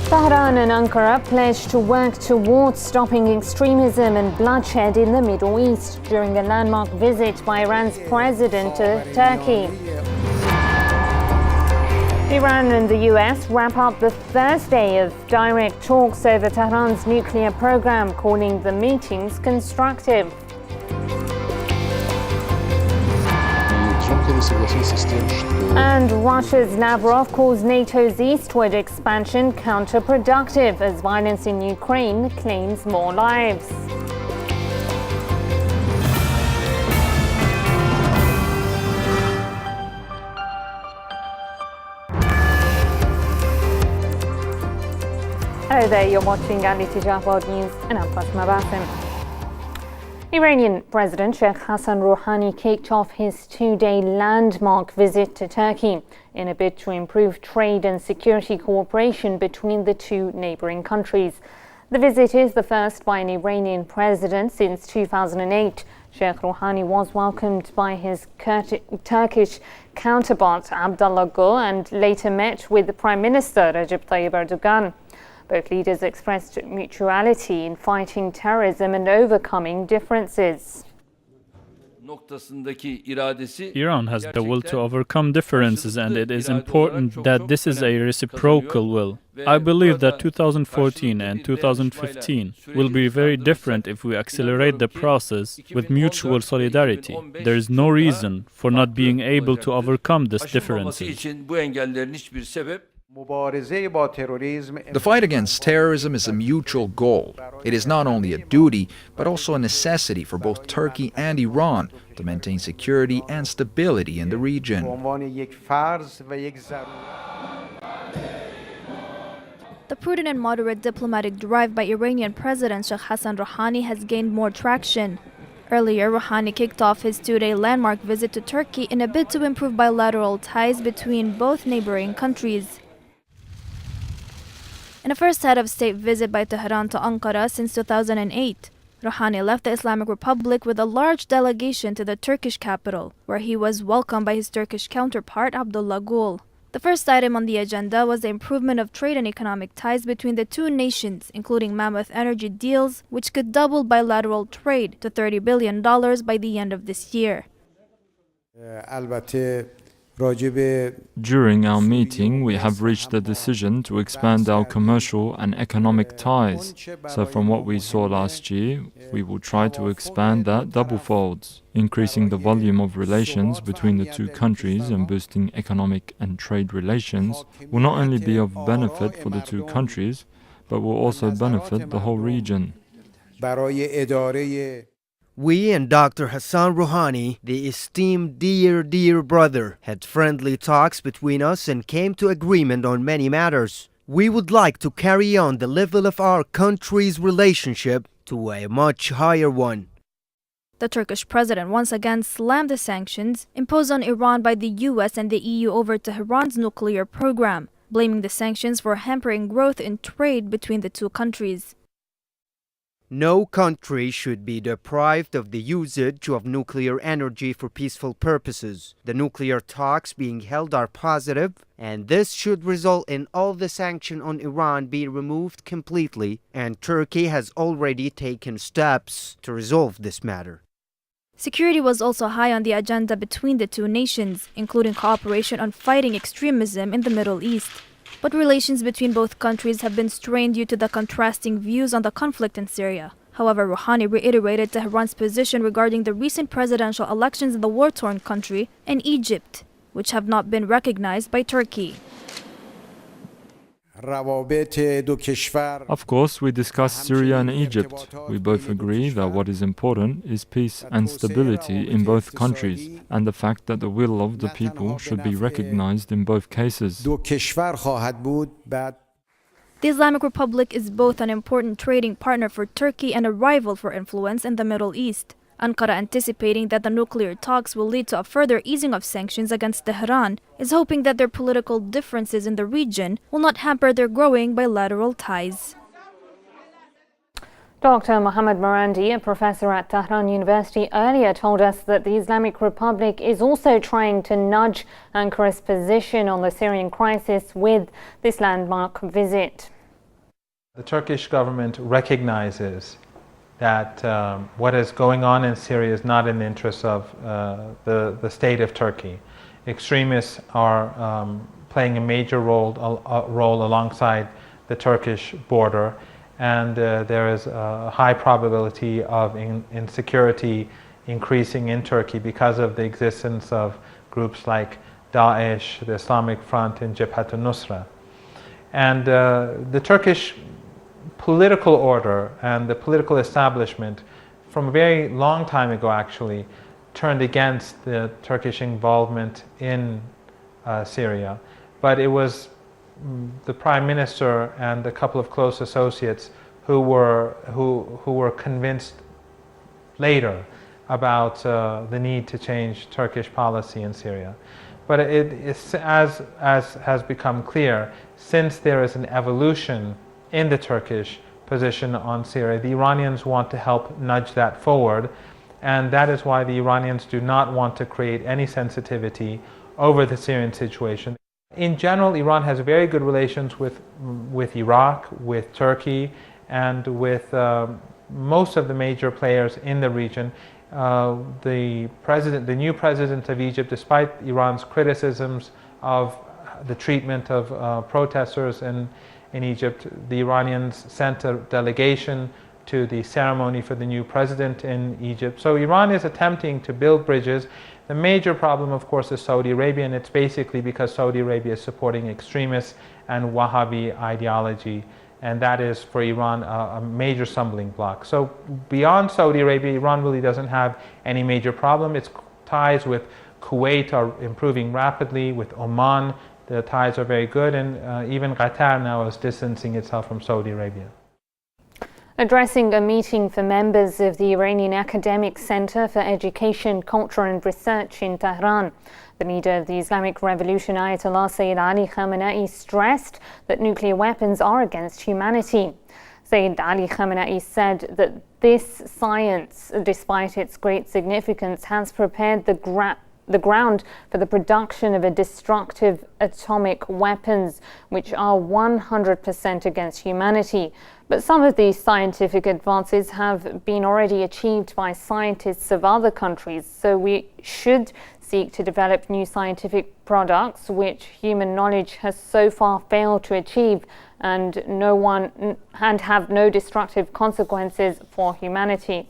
Tehran and Ankara pledged to work towards stopping extremism and bloodshed in the Middle East during a landmark visit by Iran's president to Turkey. Iran and the US wrap up the first day of direct talks over Tehran's nuclear program, calling the meetings constructive. And Russia's Lavrov calls NATO's eastward expansion counterproductive as violence in Ukraine claims more lives. Hello there, you're watching Ali Tijah World News and I'm Fatima Basim. Iranian President Sheikh Hassan Rouhani kicked off his two-day landmark visit to Turkey in a bid to improve trade and security cooperation between the two neighboring countries. The visit is the first by an Iranian president since 2008. Sheikh Rouhani was welcomed by his Turkish counterpart Abdullah Gül and later met with the Prime Minister Recep Tayyip Erdogan. Both leaders expressed mutuality in fighting terrorism and overcoming differences. Iran has the will to overcome differences, and it is important that this is a reciprocal will. I believe that 2014 and 2015 will be very different if we accelerate the process with mutual solidarity. There is no reason for not being able to overcome these differences. The fight against terrorism is a mutual goal. It is not only a duty, but also a necessity for both Turkey and Iran to maintain security and stability in the region. The prudent and moderate diplomatic drive by Iranian President Sheikh Hassan Rouhani has gained more traction. Earlier, Rouhani kicked off his two-day landmark visit to Turkey in a bid to improve bilateral ties between both neighboring countries. In a first head-of-state visit by Tehran to Ankara since 2008, Rouhani left the Islamic Republic with a large delegation to the Turkish capital, where he was welcomed by his Turkish counterpart Abdullah Gül. The first item on the agenda was the improvement of trade and economic ties between the two nations, including mammoth energy deals, which could double bilateral trade to $30 billion by the end of this year. During our meeting, we have reached the decision to expand our commercial and economic ties. So from what we saw last year, we will try to expand that double folds, increasing the volume of relations between the two countries and boosting economic and trade relations will not only be of benefit for the two countries, but will also benefit the whole region. We and Dr. Hassan Rouhani, the esteemed dear brother, had friendly talks between us and came to agreement on many matters. We would like to carry on the level of our country's relationship to a much higher one. The Turkish president once again slammed the sanctions imposed on Iran by the US and the EU over Tehran's nuclear program, blaming the sanctions for hampering growth in trade between the two countries. No country should be deprived of the usage of nuclear energy for peaceful purposes. The nuclear talks being held are positive, and this should result in all the sanctions on Iran being removed completely, and Turkey has already taken steps to resolve this matter. Security was also high on the agenda between the two nations, including cooperation on fighting extremism in the Middle East. But relations between both countries have been strained due to the contrasting views on the conflict in Syria. However, Rouhani reiterated Tehran's position regarding the recent presidential elections in the war-torn country and Egypt, which have not been recognized by Turkey. Of course, we discussed Syria and Egypt. We both agree that what is important is peace and stability in both countries, and the fact that the will of the people should be recognized in both cases. The Islamic Republic is both an important trading partner for Turkey and a rival for influence in the Middle East. Ankara, anticipating that the nuclear talks will lead to a further easing of sanctions against Tehran, is hoping that their political differences in the region will not hamper their growing bilateral ties. Dr. Mohammad Marandi, a professor at Tehran University, earlier told us that the Islamic Republic is also trying to nudge Ankara's position on the Syrian crisis with this landmark visit. The Turkish government recognizes that what is going on in Syria is not in the interests of the state of Turkey. Extremists are playing a major role alongside the Turkish border, and there is a high probability of insecurity increasing in Turkey because of the existence of groups like Daesh, the Islamic Front, and Jabhat al-Nusra. And the Turkish political order and the political establishment, from a very long time ago actually, turned against the Turkish involvement in Syria. But it was the Prime Minister and a couple of close associates who were convinced later about the need to change Turkish policy in Syria. But as has become clear, since there is an evolution in the Turkish position on Syria, the Iranians want to help nudge that forward, and that is why the Iranians do not want to create any sensitivity over the Syrian situation. In general, Iran has very good relations with Iraq, with Turkey, and with most of the major players in the region. The new president of Egypt, despite Iran's criticisms of the treatment of protesters in Egypt, the Iranians sent a delegation to the ceremony for the new president in Egypt. So Iran is attempting to build bridges. The major problem, of course, is Saudi Arabia, and it's basically because Saudi Arabia is supporting extremists and Wahhabi ideology, and that is for Iran a major stumbling block. So beyond Saudi Arabia, Iran really doesn't have any major problem. Its ties with Kuwait are improving rapidly. With Oman, the ties are very good, and even Qatar now is distancing itself from Saudi Arabia. Addressing a meeting for members of the Iranian Academic Center for Education, Culture and Research in Tehran, the leader of the Islamic Revolution, Ayatollah Sayyid Ali Khamenei, stressed that nuclear weapons are against humanity. Sayyid Ali Khamenei said that this science, despite its great significance, has prepared the ground for the production of a destructive atomic weapons, which are 100% against humanity. But some of these scientific advances have been already achieved by scientists of other countries, so we should seek to develop new scientific products which human knowledge has so far failed to achieve and have no destructive consequences for humanity.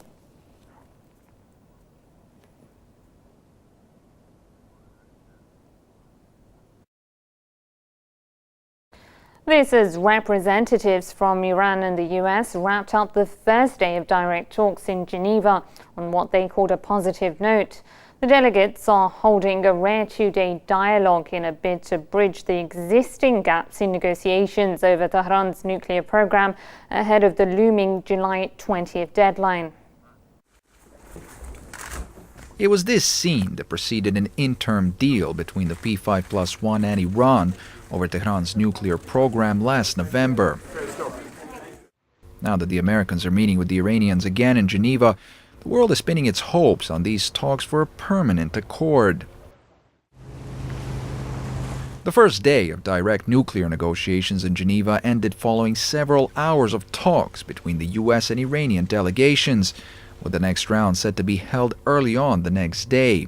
This as representatives from Iran and the US wrapped up the first day of direct talks in Geneva on what they called a positive note. The delegates are holding a rare two-day dialogue in a bid to bridge the existing gaps in negotiations over Tehran's nuclear program ahead of the looming July 20th deadline. It was this scene that preceded an interim deal between the P5+1 and Iran over Tehran's nuclear program last November. Now that the Americans are meeting with the Iranians again in Geneva, the world is pinning its hopes on these talks for a permanent accord. The first day of direct nuclear negotiations in Geneva ended following several hours of talks between the US and Iranian delegations, with the next round set to be held early on the next day.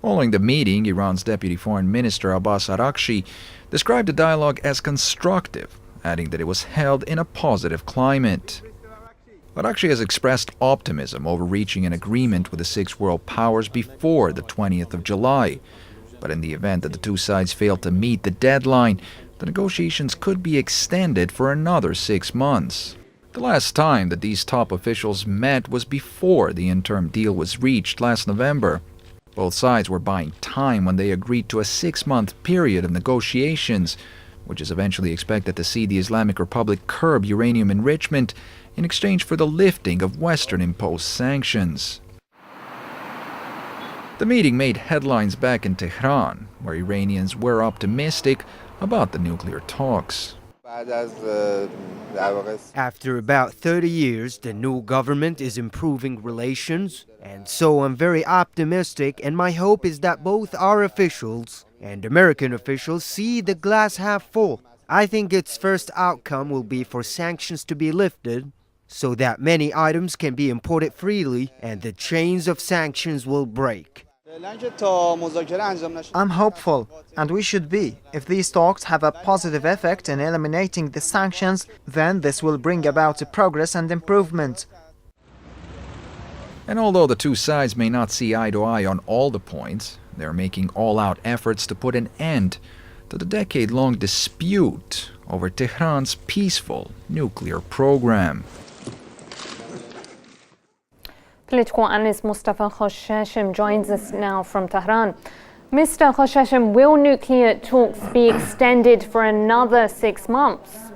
Following the meeting, Iran's Deputy Foreign Minister Abbas Araghchi described the dialogue as constructive, adding that it was held in a positive climate. Araghchi has expressed optimism over reaching an agreement with the six world powers before the 20th of July. But in the event that the two sides fail to meet the deadline, the negotiations could be extended for another 6 months. The last time that these top officials met was before the interim deal was reached last November. Both sides were buying time when they agreed to a 6-month period of negotiations, which is eventually expected to see the Islamic Republic curb uranium enrichment in exchange for the lifting of Western-imposed sanctions. The meeting made headlines back in Tehran, where Iranians were optimistic about the nuclear talks. After about 30 years, the new government is improving relations, and so I'm very optimistic, and my hope is that both our officials and American officials see the glass half full. I think its first outcome will be for sanctions to be lifted so that many items can be imported freely and the chains of sanctions will break. I'm hopeful, and we should be. If these talks have a positive effect in eliminating the sanctions, then this will bring about a progress and improvement. And although the two sides may not see eye to eye on all the points, they're making all-out efforts to put an end to the decade-long dispute over Tehran's peaceful nuclear program. Political analyst Mustafa Khoshashim joins us now from Tehran. Mr. Khoshashim, will nuclear talks be extended for another 6 months?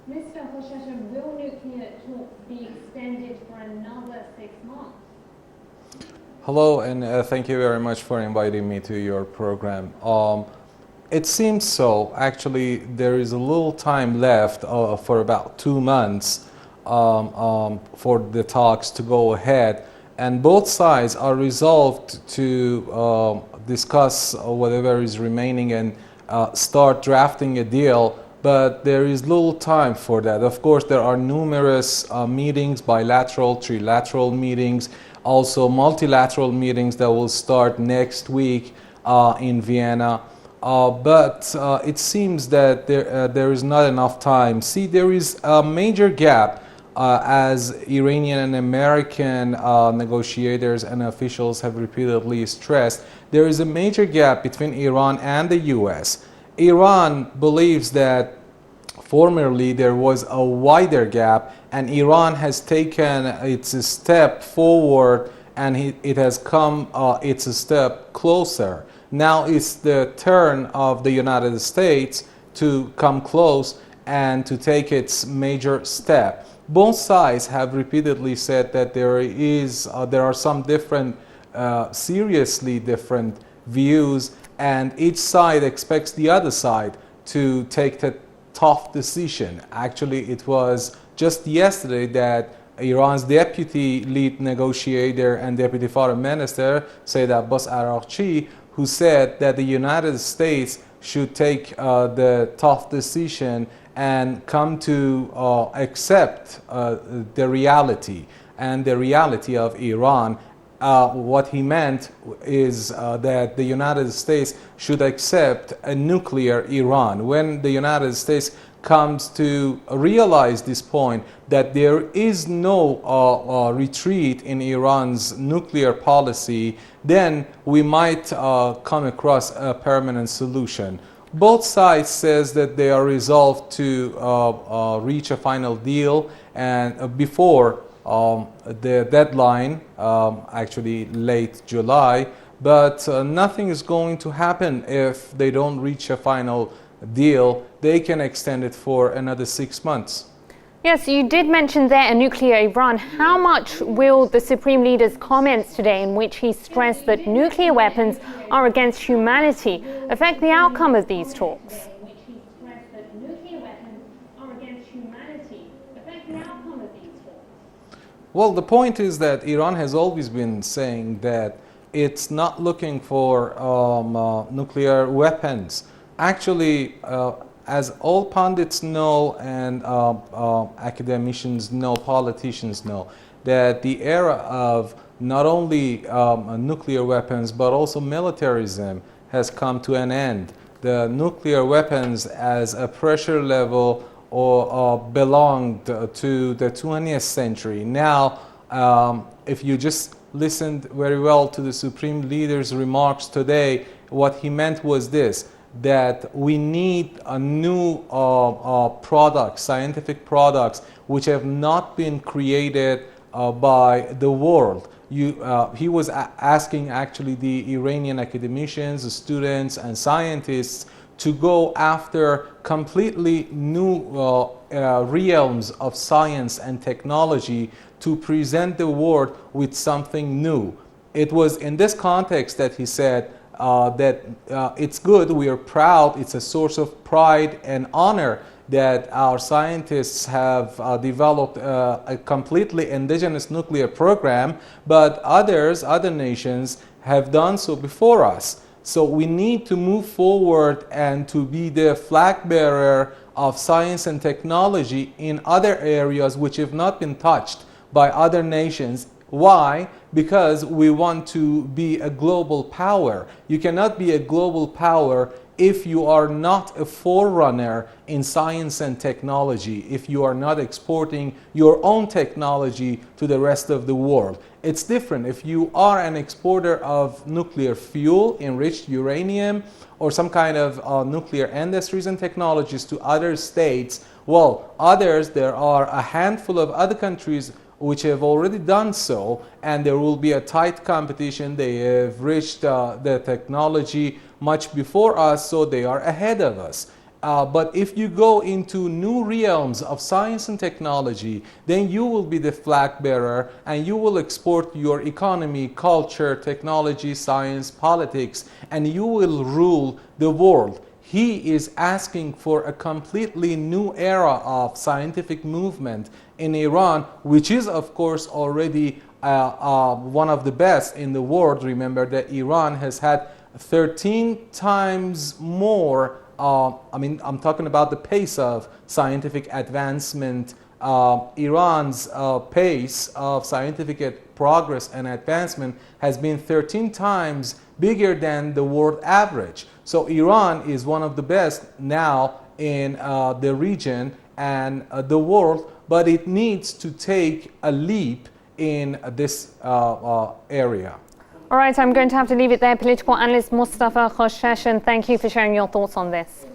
Mr. Khoshashim, will nuclear talks be extended for another 6 months? Hello, and thank you very much for inviting me to your program. It seems so. Actually, there is a little time left for about 2 months for the talks to go ahead, and both sides are resolved to discuss whatever is remaining and start drafting a deal, but there is little time for that. Of course, there are numerous meetings, bilateral, trilateral meetings, also multilateral meetings that will start next week in Vienna. But it seems that there is not enough time. See, there is a major gap as Iranian and American negotiators and officials have repeatedly stressed. There is a major gap between Iran and the US. Iran believes that formerly there was a wider gap, and Iran has taken its step forward and it has come its step closer. Now it's the turn of the United States to come close and to take its major step. Both sides have repeatedly said that there are some different, seriously different views, and each side expects the other side to take the tough decision. Actually, it was just yesterday that Iran's deputy lead negotiator and deputy foreign minister, Sayyid Abbas Araghchi, who said that the United States should take the tough decision and come to accept the reality and the reality of Iran. What he meant is that the United States should accept a nuclear Iran. When the United States comes to realize this point, that there is no retreat in Iran's nuclear policy, then we might come across a permanent solution. Both sides says that they are resolved to reach a final deal, and before the deadline, actually late July, but nothing is going to happen if they don't reach a final deal. They can extend it for another 6 months. Yes, you did mention there a nuclear Iran. How much will the Supreme Leader's comments today, in which he stressed that nuclear weapons are against humanity, affect the outcome of these talks? Well, the point is that Iran has always been saying that it's not looking for nuclear weapons. Actually, as all pundits know and academicians know, politicians know, that the era of not only nuclear weapons but also militarism has come to an end. The nuclear weapons as a pressure level belonged to the 20th century. Now, if you just listened very well to the Supreme Leader's remarks today, what he meant was this: that we need a new products, scientific products, which have not been created by the world. He was asking actually the Iranian academicians, the students and scientists to go after completely new realms of science and technology to present the world with something new. It was in this context that he said that it's good, we are proud, it's a source of pride and honor that our scientists have developed a completely indigenous nuclear program, but other nations have done so before us. So we need to move forward and to be the flag bearer of science and technology in other areas which have not been touched by other nations. Why? Because we want to be a global power. You cannot be a global power if you are not a forerunner in science and technology, if you are not exporting your own technology to the rest of the world. It's different. If you are an exporter of nuclear fuel, enriched uranium, or some kind of nuclear industries and technologies to other states, well, there are a handful of other countries which have already done so, and there will be a tight competition. They have reached the technology much before us, so they are ahead of us. But if you go into new realms of science and technology, then you will be the flag bearer and you will export your economy, culture, technology, science, politics, and you will rule the world. He is asking for a completely new era of scientific movement in Iran, which is, of course, already one of the best in the world. Remember that Iran has had 13 times more, I'm talking about the pace of scientific advancement. Iran's pace of scientific progress and advancement has been 13 times bigger than the world average. So Iran is one of the best now in the region and the world, but it needs to take a leap in this area. All right, I'm going to have to leave it there. Political analyst Mustafa Khosheshan, thank you for sharing your thoughts on this.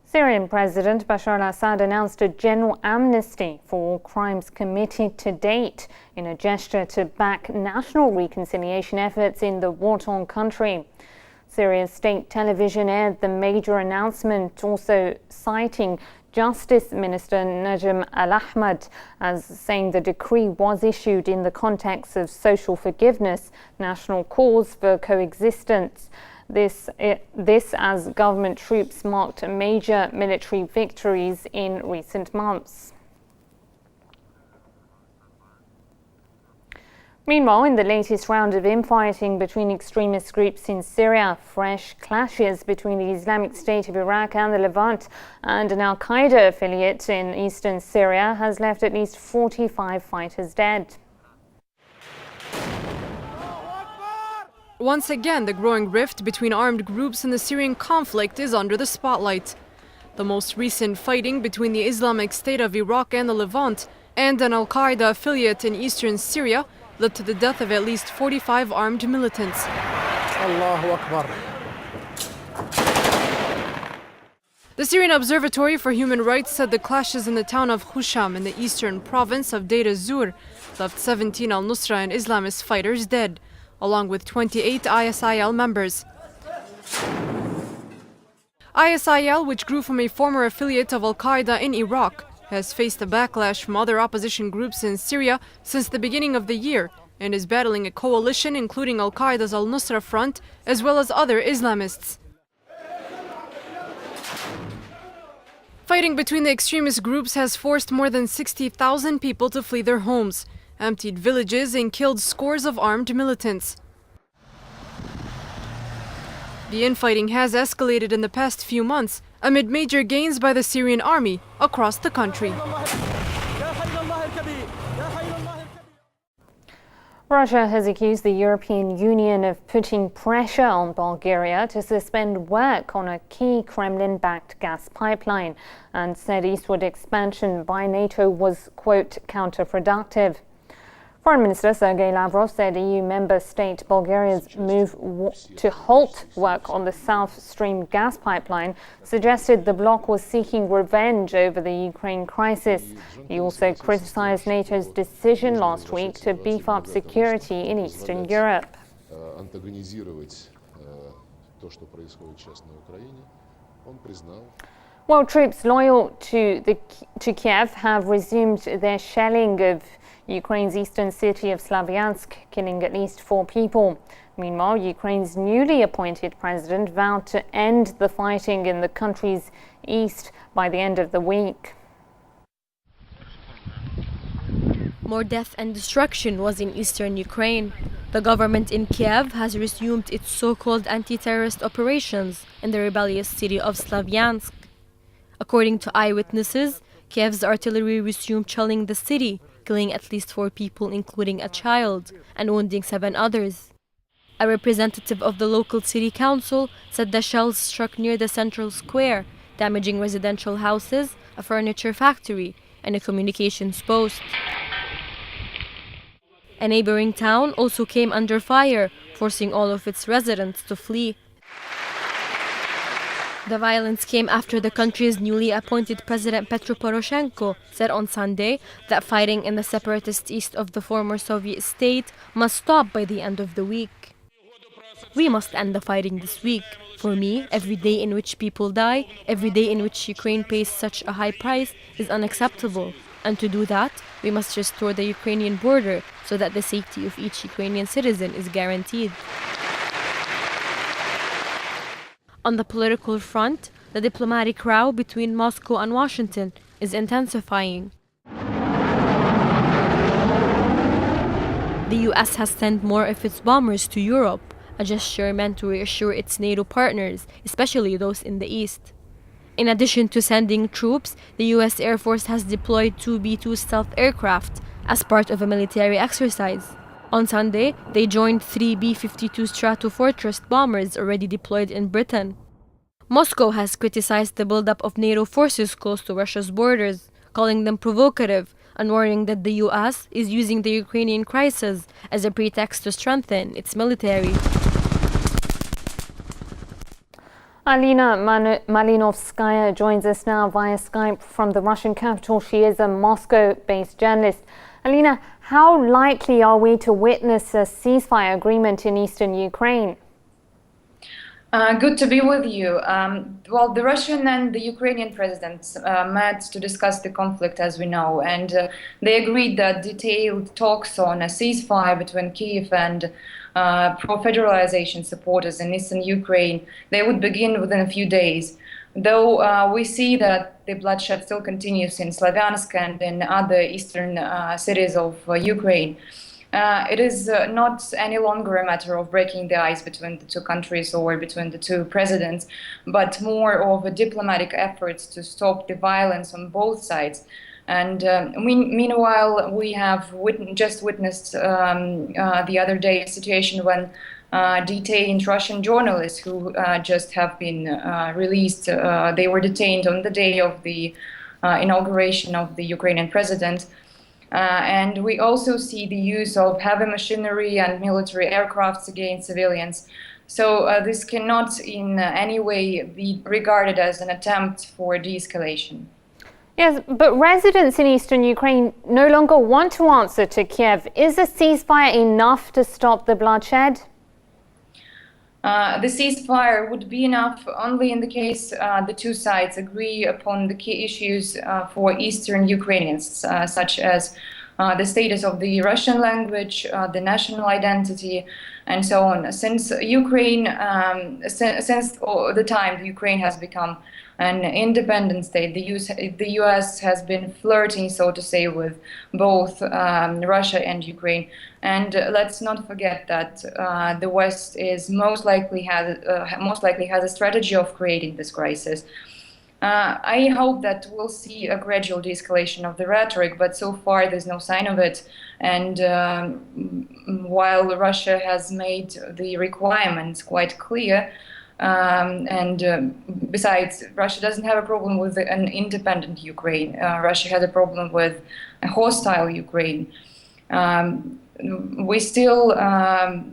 Syrian President Bashar al-Assad announced a general amnesty for all crimes committed to date in a gesture to back national reconciliation efforts in the war-torn country. Syria's state television aired the major announcement, also citing Justice Minister Najm al-Ahmad as saying the decree was issued in the context of social forgiveness, national cause for coexistence. This as government troops marked major military victories in recent months. Meanwhile, in the latest round of infighting between extremist groups in Syria, fresh clashes between the Islamic State of Iraq and the Levant and an al-Qaeda affiliate in eastern Syria has left at least 45 fighters dead. Once again, the growing rift between armed groups in the Syrian conflict is under the spotlight. The most recent fighting between the Islamic State of Iraq and the Levant and an al-Qaeda affiliate in eastern Syria led to the death of at least 45 armed militants. Allahu Akbar. The Syrian Observatory for Human Rights said the clashes in the town of Husham in the eastern province of Deir ez-Zur left 17 al-Nusra and Islamist fighters dead, along with 28 ISIL members. ISIL, which grew from a former affiliate of al-Qaeda in Iraq, has faced a backlash from other opposition groups in Syria since the beginning of the year and is battling a coalition including al-Qaeda's al-Nusra Front as well as other Islamists. Fighting between the extremist groups has forced more than 60,000 people to flee their homes, emptied villages and killed scores of armed militants. The infighting has escalated in the past few months amid major gains by the Syrian army across the country. Russia has accused the European Union of putting pressure on Bulgaria to suspend work on a key Kremlin-backed gas pipeline and said eastward expansion by NATO was, quote, counterproductive. Foreign Minister Sergei Lavrov said EU member state Bulgaria's move to halt work on the South Stream gas pipeline suggested the bloc was seeking revenge over the Ukraine crisis. He also criticized NATO's decision last week to beef up security in Eastern Europe. While troops loyal to Kiev have resumed their shelling of Ukraine's eastern city of Slavyansk, killing at least 4 people. Meanwhile, Ukraine's newly appointed president vowed to end the fighting in the country's east by the end of the week. More death and destruction was in eastern Ukraine. The government in Kiev has resumed its so-called anti-terrorist operations in the rebellious city of Slavyansk. According to eyewitnesses, Kiev's artillery resumed shelling the city, killing at least 4 people, including a child, and wounding 7 others. A representative of the local city council said the shells struck near the central square, damaging residential houses, a furniture factory, and a communications post. A neighboring town also came under fire, forcing all of its residents to flee. The violence came after the country's newly appointed President Petro Poroshenko said on Sunday that fighting in the separatist east of the former Soviet state must stop by the end of the week. We must end the fighting this week. For me, every day in which people die, every day in which Ukraine pays such a high price is unacceptable. And to do that, we must restore the Ukrainian border so that the safety of each Ukrainian citizen is guaranteed. On the political front, the diplomatic row between Moscow and Washington is intensifying. The US has sent more of its bombers to Europe, a gesture meant to reassure its NATO partners, especially those in the east. In addition to sending troops, the US Air Force has deployed 2 B-2 stealth aircraft as part of a military exercise. On Sunday, they joined 3 B-52 Stratofortress bombers already deployed in Britain. Moscow has criticized the buildup of NATO forces close to Russia's borders, calling them provocative and warning that the US is using the Ukrainian crisis as a pretext to strengthen its military. Alina Malinovskaya joins us now via Skype from the Russian capital. She is a Moscow-based journalist. Alina, how likely are we to witness a ceasefire agreement in eastern Ukraine? Good to be with you. Well, the Russian and the Ukrainian presidents met to discuss the conflict, as we know, and they agreed that detailed talks on a ceasefire between Kyiv and pro-federalization supporters in eastern Ukraine, they would begin within a few days. Though we see that the bloodshed still continues in Slavyansk and in other eastern cities of Ukraine. It is not any longer a matter of breaking the ice between the 2 countries or between the 2 presidents, but more of a diplomatic efforts to stop the violence on both sides. And meanwhile, we have just witnessed the other day a situation when detained Russian journalists who just have been released. They were detained on the day of the inauguration of the Ukrainian president. And we also see the use of heavy machinery and military aircrafts against civilians. So this cannot in any way be regarded as an attempt for de-escalation. Yes, but residents in eastern Ukraine no longer want to answer to Kiev. Is a ceasefire enough to stop the bloodshed? The ceasefire would be enough only in the case the 2 sides agree upon the key issues for eastern Ukrainians, such as the status of the Russian language, the national identity, and so on. Since Ukraine, since the time Ukraine has become an independent state, the US has been flirting, so to say, with both Russia and Ukraine. And let's not forget that the West is most likely has a strategy of creating this crisis. I hope that we'll see a gradual de-escalation of the rhetoric, but so far there's no sign of it. And while Russia has made the requirements quite clear, besides, Russia doesn't have a problem with an independent Ukraine. Russia has a problem with a hostile Ukraine. We still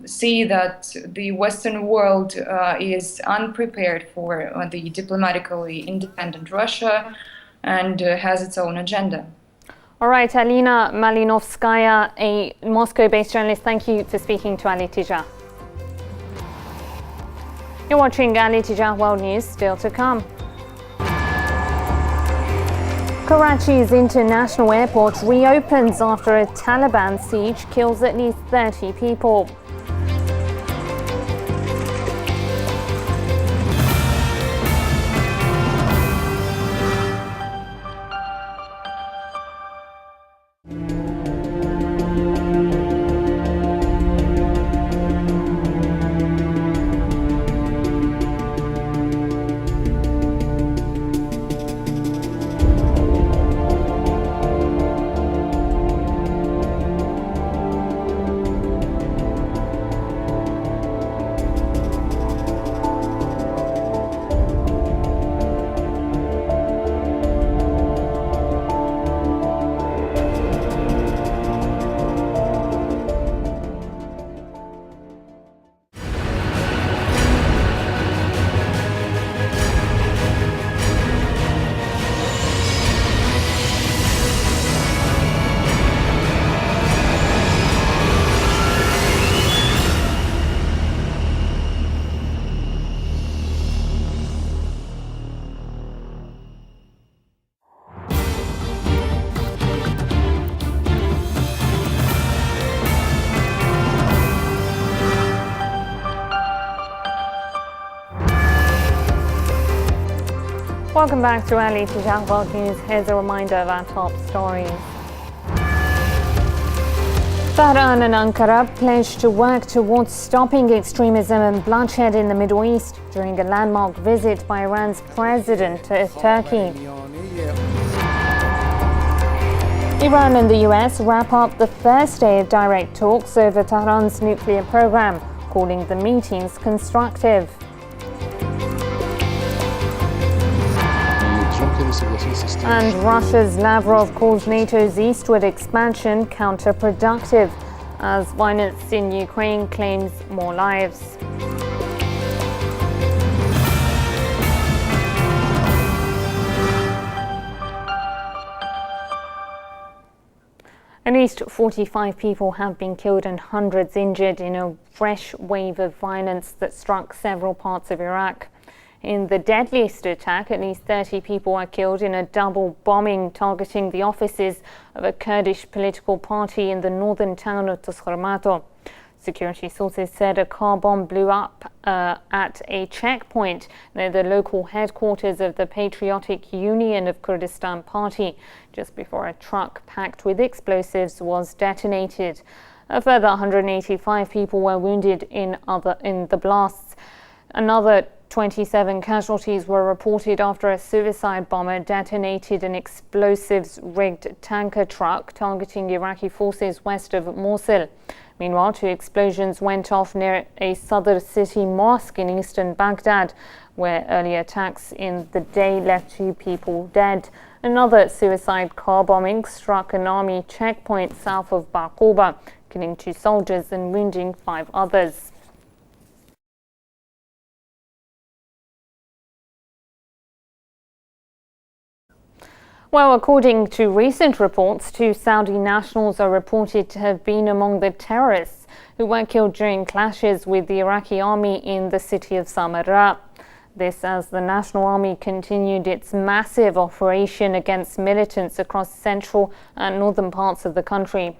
see that the Western world is unprepared for the diplomatically independent Russia and has its own agenda. All right, Alina Malinovskaya, a Moscow-based journalist, thank you for speaking to Ali Tijah. You're watching Ali Tijah World News, still to come. Karachi's international airport reopens after a Taliban siege kills at least 30 people. Welcome back to AEE TV News. Here's a reminder of our top stories. Tehran and Ankara pledged to work towards stopping extremism and bloodshed in the Middle East during a landmark visit by Iran's president to Turkey. Iran and the US wrap up the first day of direct talks over Tehran's nuclear program, calling the meetings constructive. And Russia's Lavrov calls NATO's eastward expansion counterproductive as violence in Ukraine claims more lives. At least 45 people have been killed and hundreds injured in a fresh wave of violence that struck several parts of Iraq. In the deadliest attack, at least 30 people were killed in a double bombing targeting the offices of a Kurdish political party in the northern town of Tuskarmato. Security sources said a car bomb blew up at a checkpoint near the local headquarters of the Patriotic Union of Kurdistan Party, just before a truck packed with explosives was detonated. A further 185 people were wounded in the blasts. Another 27 casualties were reported after a suicide bomber detonated an explosives-rigged tanker truck targeting Iraqi forces west of Mosul. Meanwhile, 2 explosions went off near a Sadr city mosque in eastern Baghdad, where early attacks in the day left 2 people dead. Another suicide car bombing struck an army checkpoint south of Baquba, killing 2 soldiers and wounding 5 others. Well, according to recent reports, 2 Saudi nationals are reported to have been among the terrorists who were killed during clashes with the Iraqi army in the city of Samarra. This as the National Army continued its massive operation against militants across central and northern parts of the country.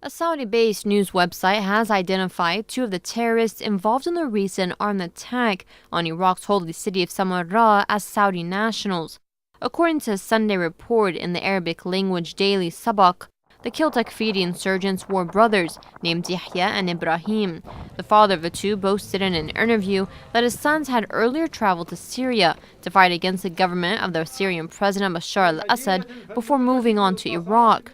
A Saudi-based news website has identified 2 of the terrorists involved in the recent armed attack on Iraq's holy city of Samarra as Saudi nationals. According to a Sunday report in the Arabic language daily Sabak, the killed Takfiri insurgents were brothers named Yahya and Ibrahim. The father of the 2 boasted in an interview that his sons had earlier traveled to Syria to fight against the government of the Syrian President Bashar al-Assad before moving on to Iraq.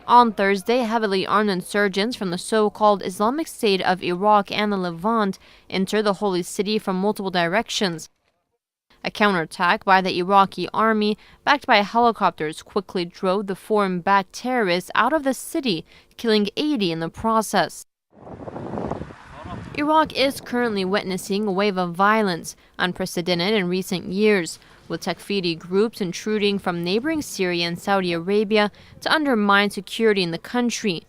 On Thursday, heavily armed insurgents from the so-called Islamic State of Iraq and the Levant entered the holy city from multiple directions. A counterattack by the Iraqi army, backed by helicopters, quickly drove the foreign-backed terrorists out of the city, killing 80 in the process. Iraq is currently witnessing a wave of violence, unprecedented in recent years, with Takfiri groups intruding from neighboring Syria and Saudi Arabia to undermine security in the country.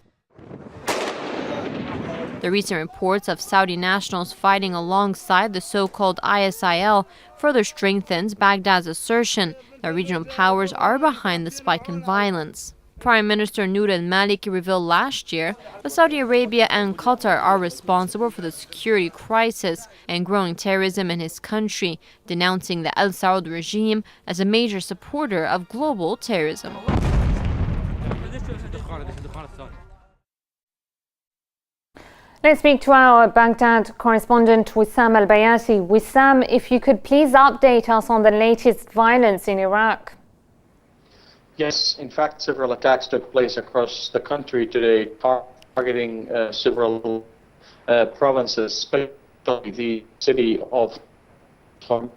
The recent reports of Saudi nationals fighting alongside the so-called ISIL further strengthens Baghdad's assertion that regional powers are behind the spike in violence. Prime Minister Noor al-Maliki revealed last year that Saudi Arabia and Qatar are responsible for the security crisis and growing terrorism in his country, denouncing the Al Saud regime as a major supporter of global terrorism. Let's speak to our Baghdad correspondent Wissam Al-Bayati. Wissam, if you could please update us on the latest violence in Iraq. Yes, in fact, several attacks took place across the country today, targeting several provinces, especially the city of Qom,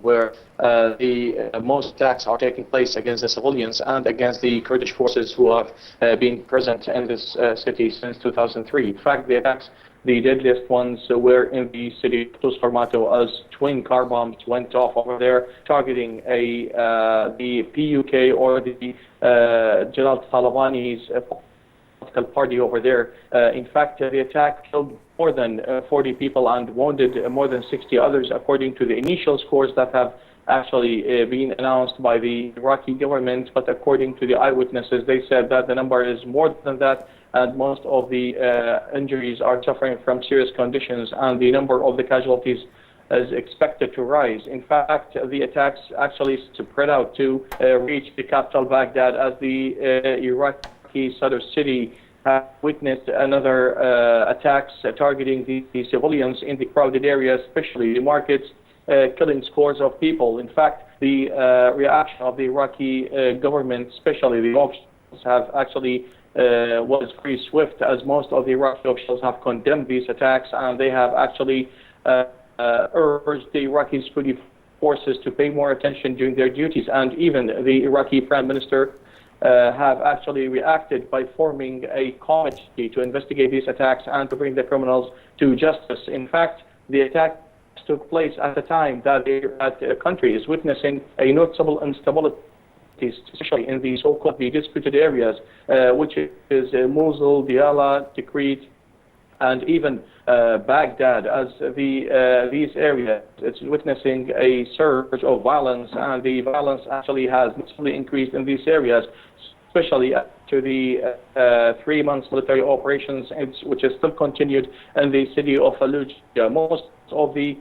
where the most attacks are taking place against the civilians and against the Kurdish forces who have been present in this city since 2003. In fact, the attacks, the deadliest ones, were in the city of Tusfarmato, as twin car bombs went off over there, targeting the PUK or the Jalal Talabani's political party over there. In fact, the attack killed more than 40 people and wounded more than 60 others, according to the initial scores that have actually been announced by the Iraqi government. But according to the eyewitnesses, they said that the number is more than that, and most of the injuries are suffering from serious conditions, and the number of the casualties is expected to rise. In fact, the attacks actually spread out to reach the capital Baghdad, as the Iraqi Sadr city have witnessed another attacks targeting the civilians in the crowded areas, especially the markets, killing scores of people. In fact, the reaction of the Iraqi government, especially the officials, have actually was very swift, as most of the Iraqi officials have condemned these attacks, and they have actually urged the Iraqi security forces to pay more attention during their duties. And even the Iraqi Prime Minister have actually reacted by forming a committee to investigate these attacks and to bring the criminals to justice. In fact, the attacks took place at a time that the country is witnessing a noticeable instability, especially in the so-called disputed areas, which is Mosul, Diyala, Tikrit, and even Baghdad, as these areas it's witnessing a surge of violence, and the violence actually has noticeably increased in these areas, especially after the 3 months military operations, which is still continued in the city of Fallujah. Most of the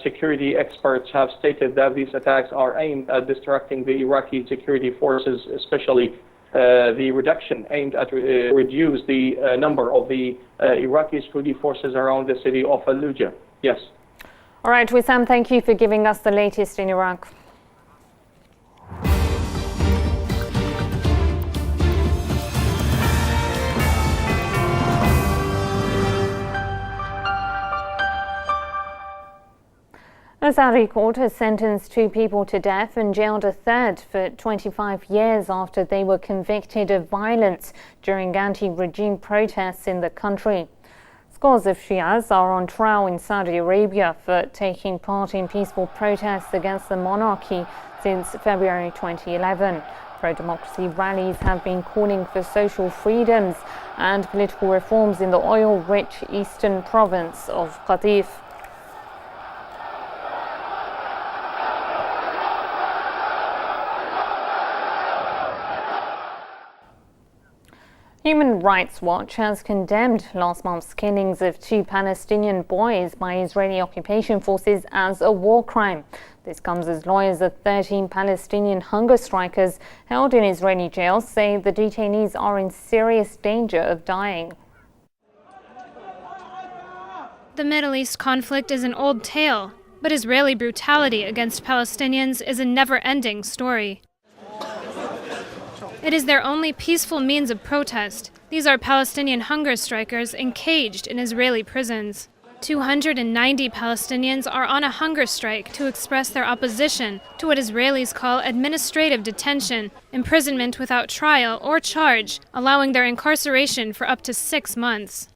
security experts have stated that these attacks are aimed at distracting the Iraqi security forces, especially the reduction aimed at reduce the number of the Iraqi security forces around the city of Fallujah. Yes. All right, Wissam, thank you for giving us the latest in Iraq. A Saudi court has sentenced 2 people to death and jailed a third for 25 years after they were convicted of violence during anti-regime protests in the country. Scores of Shias are on trial in Saudi Arabia for taking part in peaceful protests against the monarchy since February 2011. Pro-democracy rallies have been calling for social freedoms and political reforms in the oil-rich eastern province of Qatif. Human Rights Watch has condemned last month's killings of 2 Palestinian boys by Israeli occupation forces as a war crime. This comes as lawyers of 13 Palestinian hunger strikers held in Israeli jails say the detainees are in serious danger of dying. The Middle East conflict is an old tale, but Israeli brutality against Palestinians is a never-ending story. It is their only peaceful means of protest. These are Palestinian hunger strikers encaged in Israeli prisons. 290 Palestinians are on a hunger strike to express their opposition to what Israelis call administrative detention, imprisonment without trial or charge, allowing their incarceration for up to 6 months.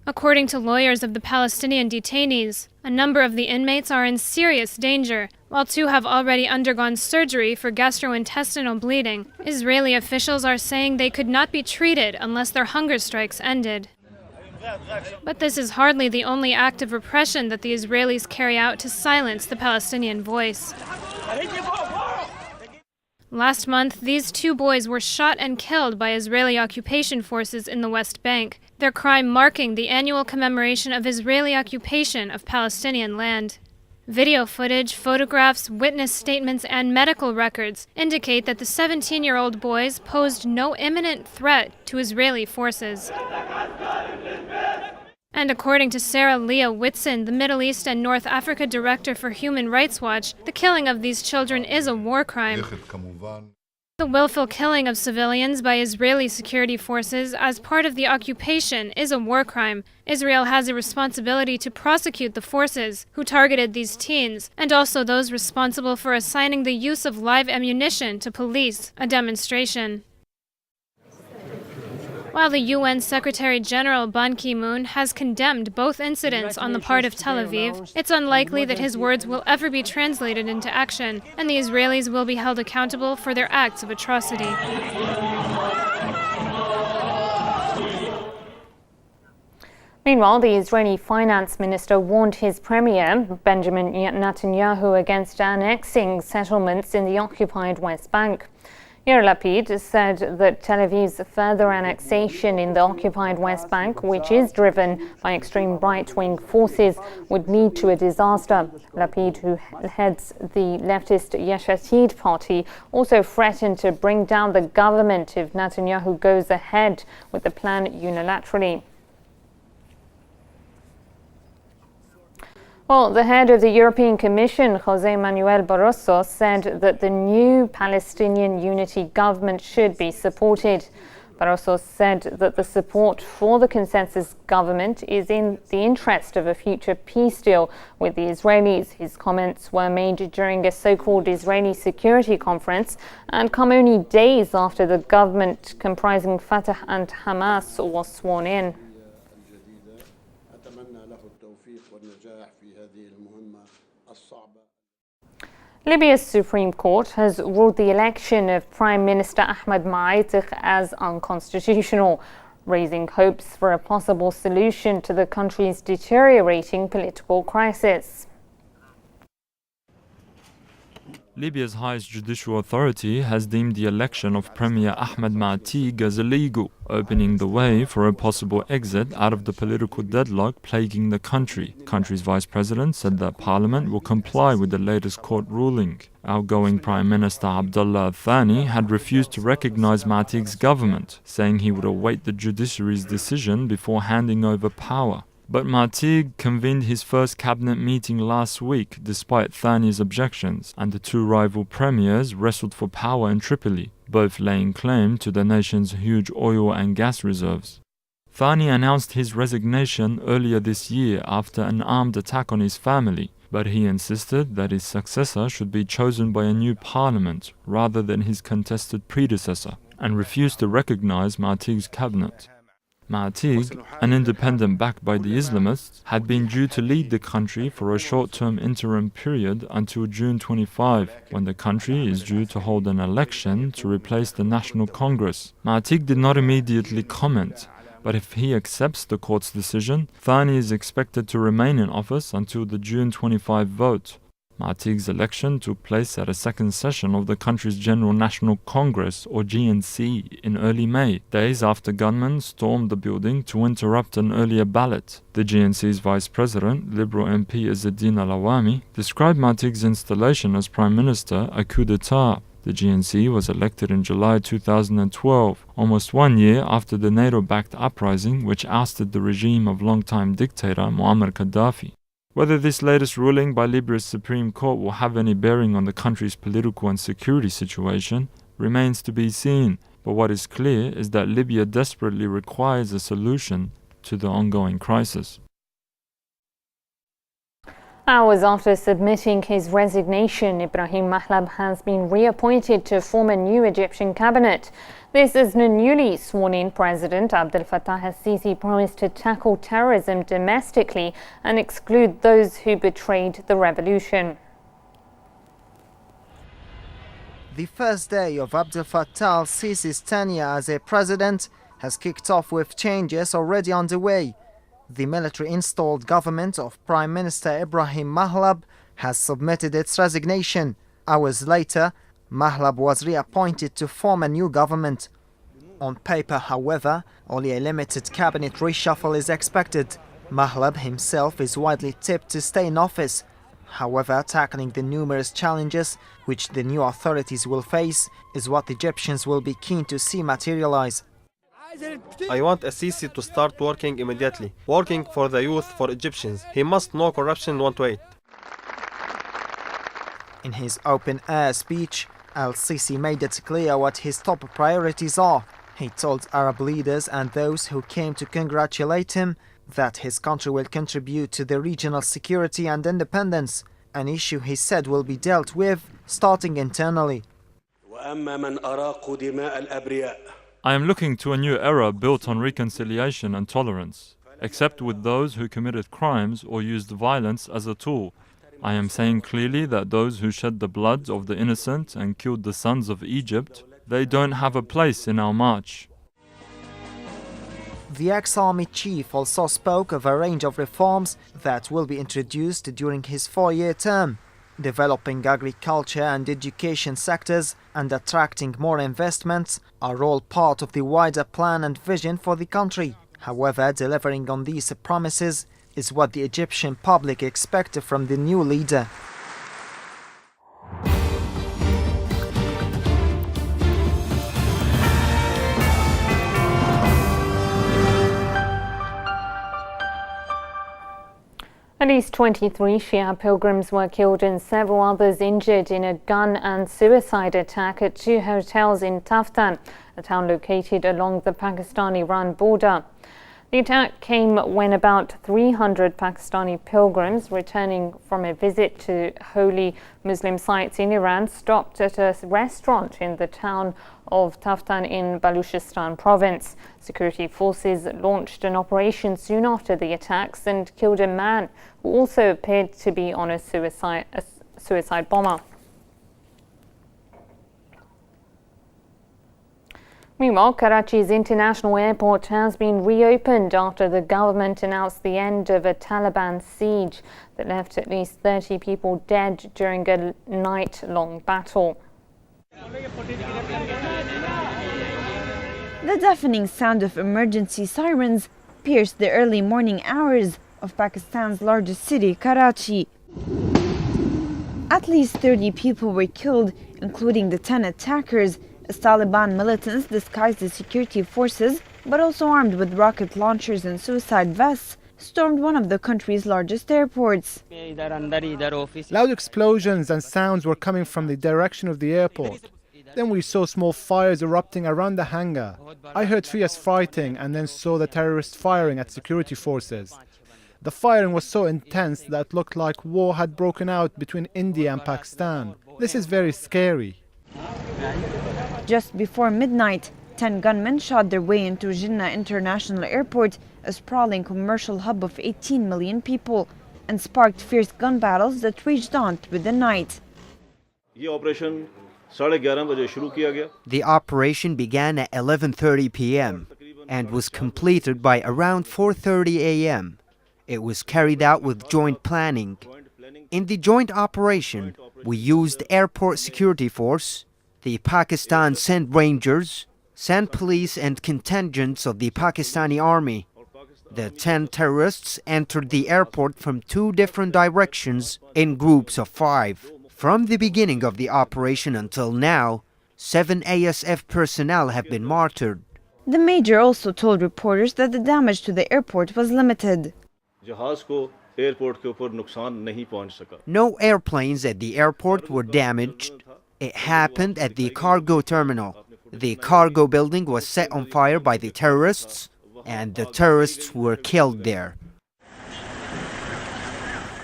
According to lawyers of the Palestinian detainees, a number of the inmates are in serious danger, while 2 have already undergone surgery for gastrointestinal bleeding. Israeli officials are saying they could not be treated unless their hunger strikes ended. But this is hardly the only act of repression that the Israelis carry out to silence the Palestinian voice. Last month, these 2 boys were shot and killed by Israeli occupation forces in the West Bank, their crime marking the annual commemoration of Israeli occupation of Palestinian land. Video footage, photographs, witness statements, and medical records indicate that the 17-year-old boys posed no imminent threat to Israeli forces. And according to Sarah Leah Whitson, the Middle East and North Africa Director for Human Rights Watch, the killing of these children is a war crime. The willful killing of civilians by Israeli security forces as part of the occupation is a war crime. Israel has a responsibility to prosecute the forces who targeted these teens, and also those responsible for assigning the use of live ammunition to police a demonstration. While the UN Secretary-General Ban Ki-moon has condemned both incidents on the part of Tel Aviv, it's unlikely that his words will ever be translated into action, and the Israelis will be held accountable for their acts of atrocity. Meanwhile, the Israeli finance minister warned his premier, Benjamin Netanyahu, against annexing settlements in the occupied West Bank. Yair Lapid said that Tel Aviv's further annexation in the occupied West Bank, which is driven by extreme right-wing forces, would lead to a disaster. Lapid, who heads the leftist Yesh Atid party, also threatened to bring down the government if Netanyahu goes ahead with the plan unilaterally. Well, the head of the European Commission, José Manuel Barroso, said that the new Palestinian unity government should be supported. Barroso said that the support for the consensus government is in the interest of a future peace deal with the Israelis. His comments were made during a so-called Israeli security conference and come only days after the government comprising Fatah and Hamas was sworn in. Libya's Supreme Court has ruled the election of Prime Minister Ahmed Ma'atik as unconstitutional, raising hopes for a possible solution to the country's deteriorating political crisis. Libya's highest judicial authority has deemed the election of Premier Ahmed Ma'atik as illegal, opening the way for a possible exit out of the political deadlock plaguing the country. Country's vice president said that parliament will comply with the latest court ruling. Outgoing Prime Minister Abdullah Al-Thani had refused to recognize Ma'atik's government, saying he would await the judiciary's decision before handing over power. But Ma'atik convened his first cabinet meeting last week despite Thani's objections, and the 2 rival premiers wrestled for power in Tripoli, both laying claim to the nation's huge oil and gas reserves. Thani announced his resignation earlier this year after an armed attack on his family, but he insisted that his successor should be chosen by a new parliament rather than his contested predecessor, and refused to recognize Ma'atik's cabinet. Ma'atik, an independent backed by the Islamists, had been due to lead the country for a short-term interim period until June 25, when the country is due to hold an election to replace the National Congress. Ma'atik did not immediately comment, but if he accepts the court's decision, Thani is expected to remain in office until the June 25 vote. Ma'atik's election took place at a second session of the country's General National Congress, or GNC, in early May, days after gunmen stormed the building to interrupt an earlier ballot. The GNC's vice president, Liberal MP Izzeddin Al-Awami, described Ma'atik's installation as prime minister a coup d'etat. The GNC was elected in July 2012, almost 1 year after the NATO-backed uprising which ousted the regime of longtime dictator Muammar Gaddafi. Whether this latest ruling by Libya's Supreme Court will have any bearing on the country's political and security situation remains to be seen, but what is clear is that Libya desperately requires a solution to the ongoing crisis. Hours after submitting his resignation, Ibrahim Mahlab has been reappointed to form a new Egyptian cabinet. This is the newly sworn-in President Abdel Fattah al-Sisi promised to tackle terrorism domestically and exclude those who betrayed the revolution. The first day of Abdel Fattah al-Sisi's tenure as a president has kicked off with changes already underway. The military-installed government of Prime Minister Ibrahim Mahlab has submitted its resignation. Hours later, Mahlab was reappointed to form a new government. On paper, however, only a limited cabinet reshuffle is expected. Mahlab himself is widely tipped to stay in office. However, tackling the numerous challenges which the new authorities will face is what Egyptians will be keen to see materialize. I want Sisi to start working immediately, working for the youth, for Egyptians. He must know corruption won't wait. In his open-air speech, al-Sisi made it clear what his top priorities are. He told Arab leaders and those who came to congratulate him that his country will contribute to the regional security and independence, an issue he said will be dealt with starting internally. I am looking to a new era built on reconciliation and tolerance, except with those who committed crimes or used violence as a tool. I am saying clearly that those who shed the blood of the innocent and killed the sons of Egypt, they don't have a place in our march. The ex-army chief also spoke of a range of reforms that will be introduced during his 4-year term. Developing agriculture and education sectors and attracting more investments are all part of the wider plan and vision for the country. However, delivering on these promises is what the Egyptian public expect from the new leader. At least 23 Shia pilgrims were killed and several others injured in a gun and suicide attack at 2 hotels in Taftan, a town located along the Pakistan-Iran border. The attack came when about 300 Pakistani pilgrims returning from a visit to holy Muslim sites in Iran stopped at a restaurant in the town of Taftan in Baluchistan province. Security forces launched an operation soon after the attacks and killed a man who also appeared to be on a suicide bomber. Meanwhile, Karachi's international airport has been reopened after the government announced the end of a Taliban siege that left at least 30 people dead during a night-long battle. The deafening sound of emergency sirens pierced the early morning hours of Pakistan's largest city, Karachi. At least 30 people were killed, including the 10 attackers, as Taliban militants disguised as security forces, but also armed with rocket launchers and suicide vests, stormed one of the country's largest airports. Loud explosions and sounds were coming from the direction of the airport. Then we saw small fires erupting around the hangar. I heard fierce fighting and then saw the terrorists firing at security forces. The firing was so intense that it looked like war had broken out between India and Pakistan. This is very scary. Just before midnight, 10 gunmen shot their way into Jinnah International Airport, a sprawling commercial hub of 18 million people, and sparked fierce gun battles that raged on through the night. The operation began at 11:30 p.m. and was completed by around 4:30 a.m. It was carried out with joint planning. In the joint operation, we used airport security force, the Pakistan sent Rangers, sent police and contingents of the Pakistani army. The 10 terrorists entered the airport from 2 different directions in groups of 5. From the beginning of the operation until now, 7 ASF personnel have been martyred. The major also told reporters that the damage to the airport was limited. No airplanes at the airport were damaged. It happened at the cargo terminal. The cargo building was set on fire by the terrorists, and the terrorists were killed there.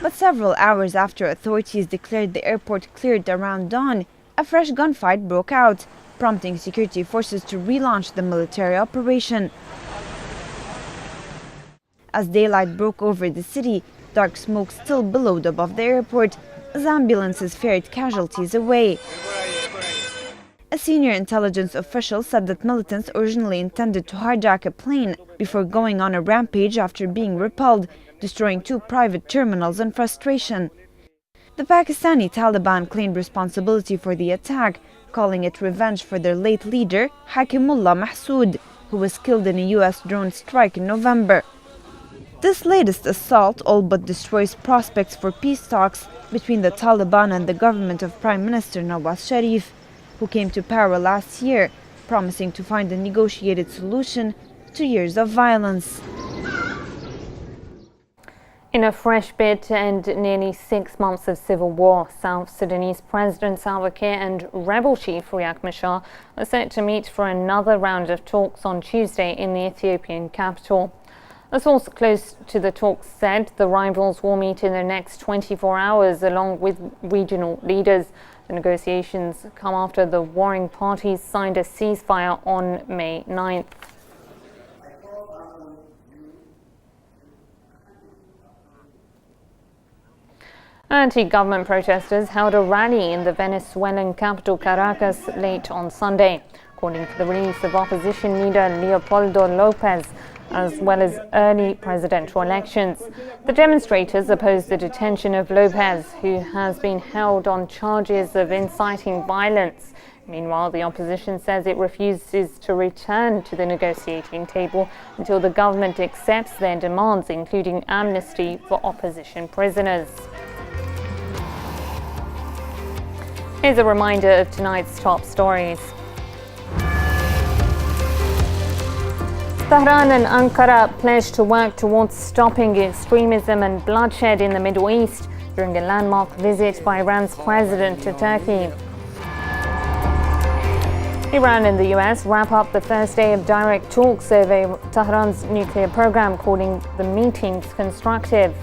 But several hours after authorities declared the airport cleared around dawn, a fresh gunfight broke out, prompting security forces to relaunch the military operation. As daylight broke over the city, dark smoke still billowed above the airport as ambulances ferried casualties away. A senior intelligence official said that militants originally intended to hijack a plane before going on a rampage after being repelled, destroying 2 private terminals in frustration. The Pakistani Taliban claimed responsibility for the attack, calling it revenge for their late leader, Hakimullah Mahsood, who was killed in a US drone strike in November. This latest assault all but destroys prospects for peace talks between the Taliban and the government of Prime Minister Nawaz Sharif, who came to power last year, promising to find a negotiated solution to years of violence. In a fresh bid to end nearly 6 months of civil war, South Sudanese President Salva Kiir and rebel chief Riek Machar are set to meet for another round of talks on Tuesday in the Ethiopian capital. A source close to the talks said the rivals will meet in the next 24 hours along with regional leaders. The negotiations come after the warring parties signed a ceasefire on May 9th. Anti-government protesters held a rally in the Venezuelan capital Caracas late on Sunday, calling for the release of opposition leader Leopoldo Lopez, as well as early presidential elections. The demonstrators opposed the detention of Lopez, who has been held on charges of inciting violence. Meanwhile, the opposition says it refuses to return to the negotiating table until the government accepts their demands, including amnesty for opposition prisoners. Here's a reminder of tonight's top stories. Tehran and Ankara pledged to work towards stopping extremism and bloodshed in the Middle East during a landmark visit by Iran's president to Turkey. Iran and the US wrap up the first day of direct talks over Tehran's nuclear program, calling the meetings constructive.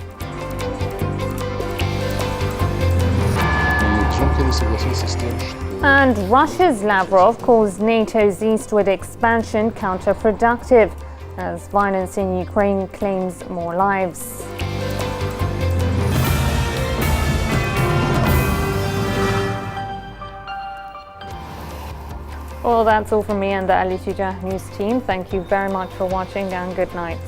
And Russia's Lavrov calls NATO's eastward expansion counterproductive as violence in Ukraine claims more lives. Well, that's all from me and the Ali Tijah News team. Thank you very much for watching and good night.